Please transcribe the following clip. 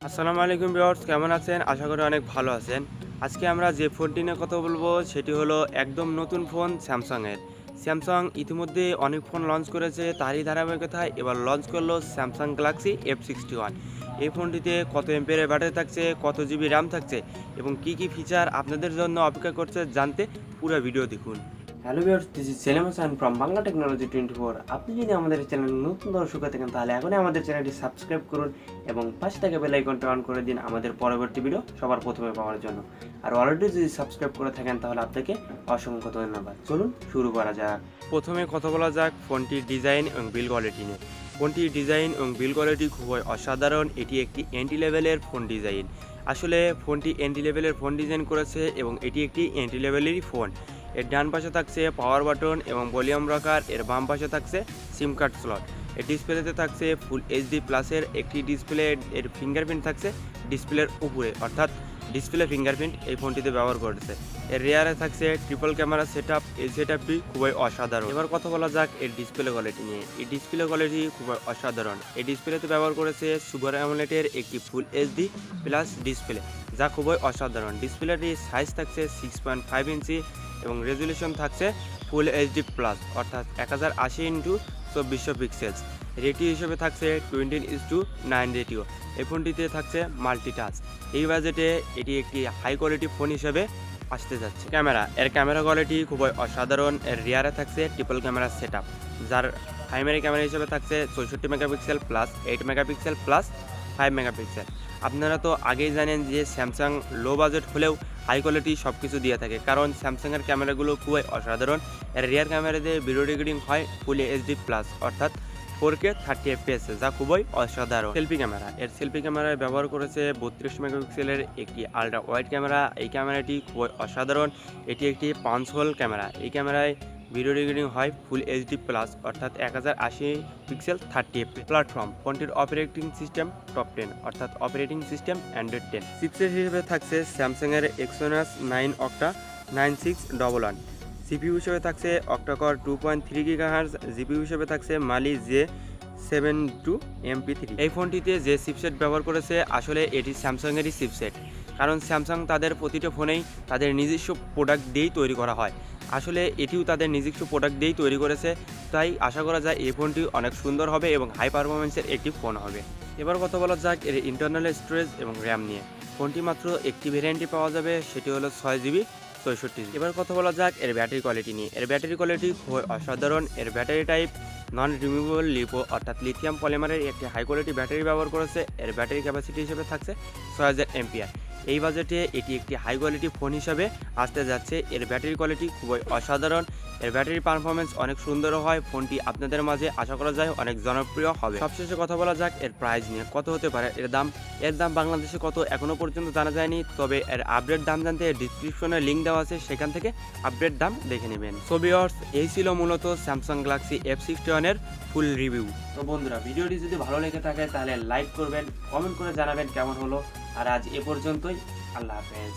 আসসালামু আলাইকুম ভিউয়ার্স, কেমন আছেন? আশা করি অনেক ভালো আছেন। আজকে আমরা যে ফোনটি নিয়ে কথা বলবো সেটি হলো একদম নতুন ফোন স্যামসাংয়ের। স্যামসাং ইতিমধ্যে অনেক ফোন লঞ্চ করেছে, তারই ধারাবাহিকতায় এবার লঞ্চ করলো স্যামসাং গ্যালাক্সি F61। এই ফোনটিতে কত এমপিয়ারের ব্যাটারি থাকছে, কত জিবি র্যাম থাকছে এবং কি কি ফিচার আপনাদের জন্য অপেক্ষা করছে জানতে পুরো ভিডিও দেখুন। Hello viewers, this is Selim Hasan from Bangla Technology 24। আপনি যদি আমাদের চ্যানেল নতুন দর্শক হয়ে থাকেন তাহলে এখনই আমাদের চ্যানেলটি সাবস্ক্রাইব করুন এবং পাশে থাকা বেল আইকনটা অন করে দিন আমাদের পরবর্তী ভিডিও সবার প্রথমে পাওয়ার জন্য। আর অলরেডি যদি সাবস্ক্রাইব করে থাকেন তাহলে আপনাকে অসংখ্য ধন্যবাদ। চলুন শুরু করা যাক। প্রথমে কথা বলা যাক ফোনটির ডিজাইন এবং বিল্ড কোয়ালিটি নিয়ে। ফোনটির ডিজাইন এবং বিল্ড কোয়ালিটি খুবই অসাধারণ। এটি একটি এন্ট্রি লেভেলের ফোন ডিজাইন। আসলে ফোনটি এন্ট্রি লেভেলের ফোন ডিজাইন করেছে এবং এটি একটি এন্ট্রি লেভেলেরই ফোন। এর ডান পাশে থাকছে পাওয়ার বাটন এবং ভলিউম রকার, এর বাম পাশে থাকছে সিম কার্ড স্লট। এর ডিসপ্লেতে থাকছে ফুল এইচডি প্লাসের একটি ডিসপ্লে, এর ফিঙ্গারপ্রিন্ট থাকছে ডিসপ্লের উপরে, অর্থাৎ ডিসপ্লে ফিঙ্গারপ্রিন্ট এই ফোনটিতে ব্যবহার করেছে। এর রেয়ারে থাকছে ট্রিপল ক্যামেরা সেটআপ। এই সেটআপটি খুবই অসাধারণ। এবার কথা বলা যাক এর ডিসপ্লে কোয়ালিটি নিয়ে। এই ডিসপ্লে কোয়ালিটি খুবই অসাধারণ। এই ডিসপ্লেতে ব্যবহার করেছে সুপার অ্যামোলেডের একটি ফুল এইচডি প্লাস ডিসপ্লে, যা খুবই অসাধারণ। ডিসপ্লেটির সাইজ থাকছে 6.5 ইঞ্চি এবং রেজুলেশন থাকছে ফুল এইচডি প্লাস, অর্থাৎ 1080x2400 পিক্সেলস। রেটিও হিসেবে থাকছে 20:9 রেটিও। এই ফোনটিতে থাকছে মাল্টিটাচ। এই বাজেটে এটি একটি হাই কোয়ালিটি ফোন হিসেবে আসতে যাচ্ছে। এর ক্যামেরা কোয়ালিটি খুবই অসাধারণ। এর রিয়ারে থাকছে ট্রিপল ক্যামেরা সেটআপ, যার প্রাইমারি ক্যামেরা হিসেবে থাকছে 64 megapixel plus 8 megapixel plus 5 megapixel. আপনারা তো আগেই জানেন যে স্যামসাং লো বাজেট হলেও হাই কোয়ালিটি সব কিছু দিয়ে থাকে, কারণ স্যামসাংয়ের ক্যামেরাগুলো খুবই অসাধারণ। এর রিয়ার ক্যামেরাতে ভিডিও রেকর্ডিং হয় ফুল এইচডি প্লাস, অর্থাৎ 4K 30 FPS, যা খুবই অসাধারণ। এর সেলফি ক্যামেরায় ব্যবহার করেছে 32 মেগাপিক্সেলের একটি আলট্রা ওয়াইড ক্যামেরা। এই ক্যামেরাটি খুবই অসাধারণ। এটি একটি পাঞ্চ হোল ক্যামেরা। এই ক্যামেরায় ভিডিও রেকর্ডিং হয় ফুল এইচডি প্লাস, অর্থাৎ 1080 পিক্সেল 30 FPS। প্ল্যাটফর্ম ফোনটির অপারেটিং সিস্টেম টপ 10, অর্থাৎ অপারেটিং সিস্টেম অ্যান্ড্রয়েড 10। চিপসেট হিসেবে থাকছে স্যামসাংয়ের Exynos 9 Octa 9611। সিপিইউ হিসেবে থাকছে অক্টাকর 2.3 GHz। জিপিইউ হিসেবে থাকছে মালি J72MP3। এই ফোনটিতে যে চিপসেট ব্যবহার করেছে আসলে এটি স্যামসাংয়েরই চিপসেট, কারণ স্যামসাং তাদের প্রতিটা ফোনেই তাদের নিজস্ব প্রোডাক্ট দিয়েই তৈরি করা হয়। আসলে এটিও তাদের নিজস্ব প্রোডাক্ট দিয়েই তৈরি করেছে, তাই আশা করা যায় এই ফোনটি অনেক সুন্দর হবে এবং হাই পারফরমেন্সের একটি ফোন হবে। এবার কথা বলা যাক এর ইন্টারনাল স্টোরেজ এবং র্যাম নিয়ে। ফোনটি মাত্র একটি ভেরিয়েন্টে পাওয়া যাবে, সেটি হলো 6GB 64GB। এবার কথা বলা যাক এর ব্যাটারি কোয়ালিটি নিয়ে। এর ব্যাটারি কোয়ালিটি খুবই অসাধারণ। এর battery type non removable lipo, অর্থাৎ লিথিয়াম পলিমারের একটি হাই কোয়ালিটি ব্যাটারি ব্যবহার করেছে। এর ব্যাটারি ক্যাপাসিটি হিসেবে থাকছে 6000 এমপিআর। এই বাজেটে এটি একটি হাই কোয়ালিটি ফোন হিসাবে আসতে যাচ্ছে। এর ব্যাটারি কোয়ালিটি খুবই অসাধারণ। এর ব্যাটারি পারফরমেন্স অনেক সুন্দর হয়। ফোনটি আপনাদের মাঝে আশা করা যায় অনেক জনপ্রিয় হবে। সবশেষে কথা বলা যাক এর প্রাইস নিয়ে। কত হতে পারে এর দাম বাংলাদেশে কত এখনো পর্যন্ত জানা যায়নি, তবে এর আপডেট দাম জানতে ডিসক্রিপশনে লিঙ্ক দেওয়া আছে, সেখান থেকে আপডেট দাম দেখে নেবেন। সো ভিউয়ার্স, এই ছিল মূলত স্যামসাং গ্যালাক্সি F61 এর ফুল রিভিউ। তো বন্ধুরা, ভিডিওটি যদি ভালো লেগে থাকে তাহলে লাইক করবেন, কমেন্ট করে জানাবেন কেমন হলো। আর আজ এ পর্যন্তই। আল্লাহ হাফেজ।